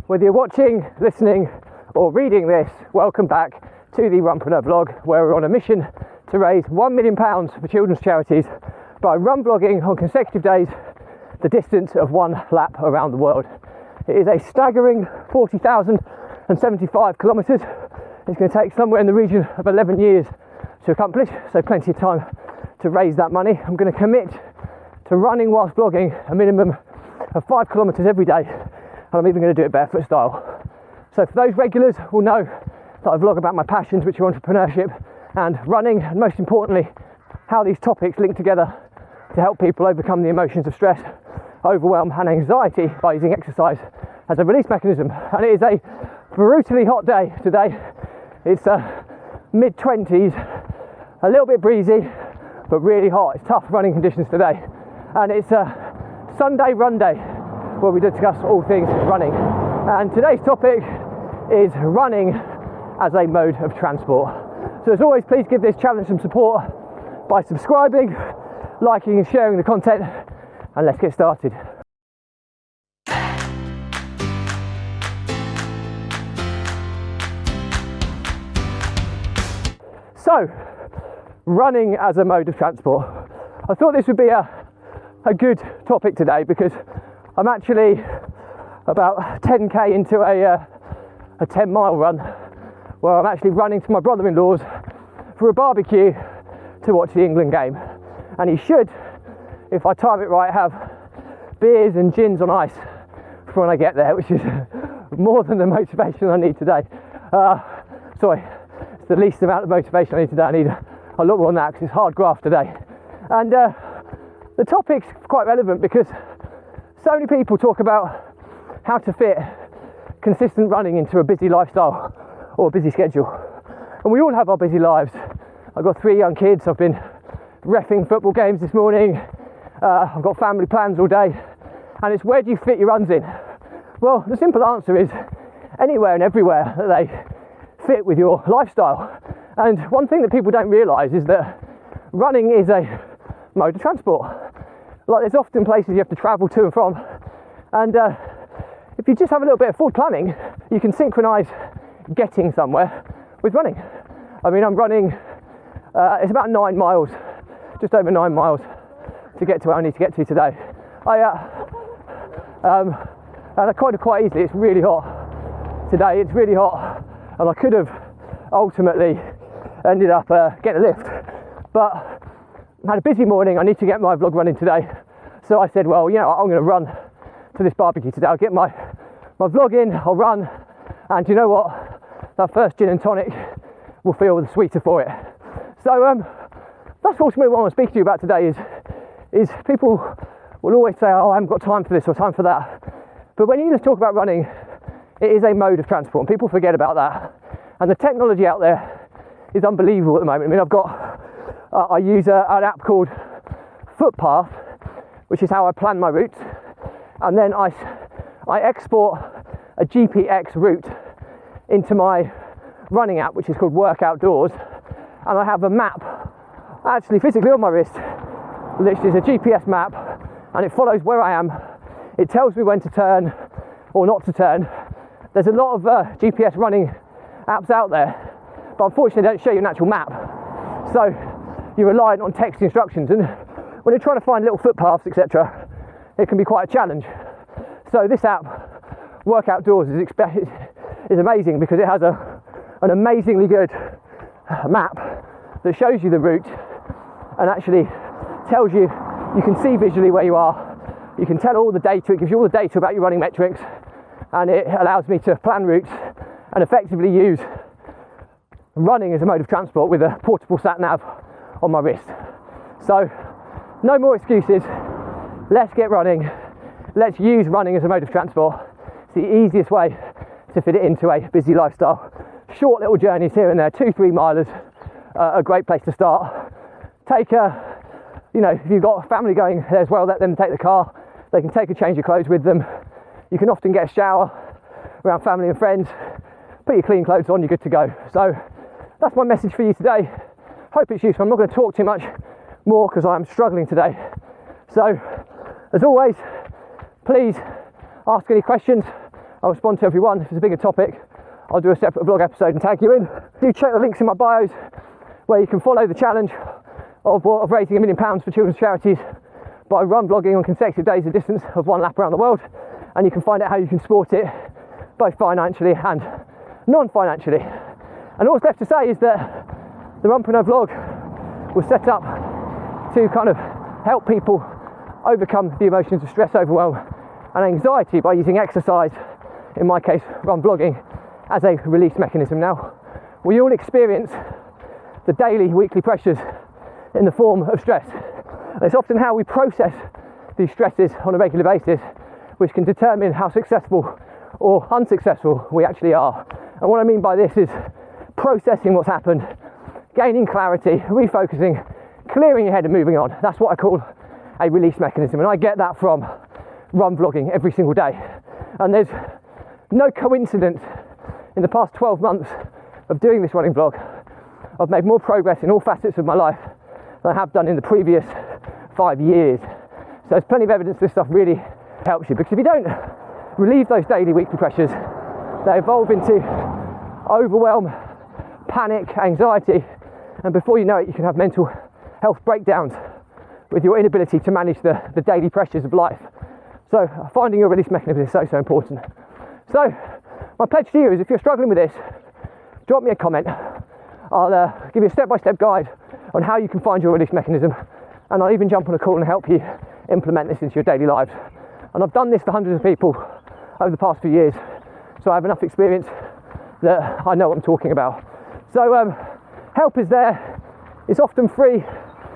Whether you're watching, listening or reading this, welcome back to the Runpreneur vlog, where we're on a mission to raise £1 million for children's charities by run vlogging on consecutive days the distance of one lap around the world. It is a staggering 40,075 kilometres. It's going to take somewhere in the region of 11 years to accomplish, so plenty of time to raise that money. I'm going to commit to running whilst vlogging a minimum of 5 kilometres every day, and I'm even going to do it barefoot style. So for those regulars will know that I vlog about my passions, which are entrepreneurship and running, and most importantly how these topics link together to help people overcome the emotions of stress, overwhelm and anxiety by using exercise as a release mechanism. And it is a brutally hot day today. It's mid-20s, a little bit breezy but really hot. It's tough running conditions today, and it's a Sunday run day where we discuss all things running. And today's topic is running as a mode of transport. So as always, please give this challenge some support by subscribing, liking and sharing the content, and let's get started. So, running as a mode of transport. I thought this would be a good topic today because I'm actually about 10k into a 10-mile run where I'm actually running to my brother-in-law's for a barbecue to watch the England game. And he should, if I time it right, have beers and gins on ice for when I get there, which is more than the motivation I need today. It's the least amount of motivation I need today. I need a lot more than that because it's hard graft today. And the topic's quite relevant because so many people talk about how to fit consistent running into a busy lifestyle or a busy schedule. And we all have our busy lives. I've got 3 young kids. I've been reffing football games this morning. I've got family plans all day. And it's, where do you fit your runs in? Well, the simple answer is anywhere and everywhere that they fit with your lifestyle. And one thing that people don't realise is that running is a mode of transport. Like, there's often places you have to travel to and from, and if you just have a little bit of forward planning, you can synchronise getting somewhere with running. I mean, I'm running, it's about 9 miles, just over 9 miles to get to where I need to get to today. And I quite easily, it's really hot today, it's really hot, and I could have ultimately ended up getting a lift, but I had a busy morning. I need to get my vlog running today, so I said, well, you know, I'm going to run to this barbecue today. I'll get my vlog in, I'll run, and you know what, that first gin and tonic will feel the sweeter for it. So that's ultimately what I want to speak to you about today is people will always say, oh, I haven't got time for this or time for that, but when you just talk about running, it is a mode of transport, and people forget about that. And the technology out there is unbelievable at the moment. I mean, I use an app called Footpath, which is how I plan my routes, and then I export a GPX route into my running app, which is called Work Outdoors, and I have a map actually physically on my wrist, which is a GPS map, and it follows where I am. It tells me when to turn or not to turn. There's a lot of GPS running apps out there, but unfortunately they don't show you an actual map, so you're reliant on text instructions, and when you're trying to find little footpaths, etc., it can be quite a challenge. So this app, Work Outdoors, is amazing because it has an amazingly good map that shows you the route and actually tells you, you can see visually where you are, you can tell all the data, it gives you all the data about your running metrics, and it allows me to plan routes and effectively use running as a mode of transport with a portable sat nav on my wrist. So no more excuses, let's get running, let's use running as a mode of transport. It's the easiest way to fit it into a busy lifestyle. Short little journeys here and there, 2-3 milers, a great place to start. Take if you've got a family going there as well, let them take the car, they can take a change of clothes with them. You can often get a shower around family and friends, put your clean clothes on, you're good to go. So that's my message for you today. Hope it's useful. I'm not going to talk too much more because I'm struggling today. So as always, please ask any questions. I'll respond to everyone. If it's a bigger topic, I'll do a separate vlog episode and tag you in. Do check the links in my bios where you can follow the challenge of raising £1 million for children's charities by run vlogging on consecutive days a distance of 1 lap around the world, and you can find out how you can support it both financially and non-financially. And all that's left to say is that the Runpreneur vlog was set up to kind of help people overcome the emotions of stress, overwhelm and anxiety by using exercise, in my case run vlogging, as a release mechanism. Now, we all experience the daily, weekly pressures in the form of stress. It's often how we process these stresses on a regular basis which can determine how successful or unsuccessful we actually are. And what I mean by this is processing what's happened, gaining clarity, refocusing, clearing your head and moving on. That's what I call a release mechanism, and I get that from run vlogging every single day. And there's no coincidence in the past 12 months of doing this running vlog, I've made more progress in all facets of my life than I have done in the previous 5 years. So there's plenty of evidence this stuff really helps you, because if you don't relieve those daily, weekly pressures, they evolve into overwhelm, panic, anxiety, and before you know it, you can have mental health breakdowns with your inability to manage the daily pressures of life. So finding your release mechanism is so important. So my pledge to you is, if you're struggling with this, drop me a comment. I'll give you a step-by-step guide on how you can find your release mechanism, and I'll even jump on a call and help you implement this into your daily lives. And I've done this for hundreds of people over the past few years, so I have enough experience that I know what I'm talking about. So help is there. It's often free.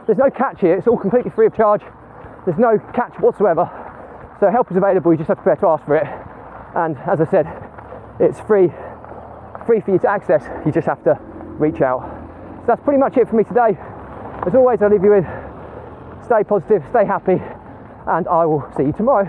There's no catch here. It's all completely free of charge. There's no catch whatsoever. So help is available. You just have to prepare to ask for it. And as I said, it's free for you to access. You just have to reach out. So that's pretty much it for me today. As always, I'll leave you with stay positive, stay happy, and I will see you tomorrow.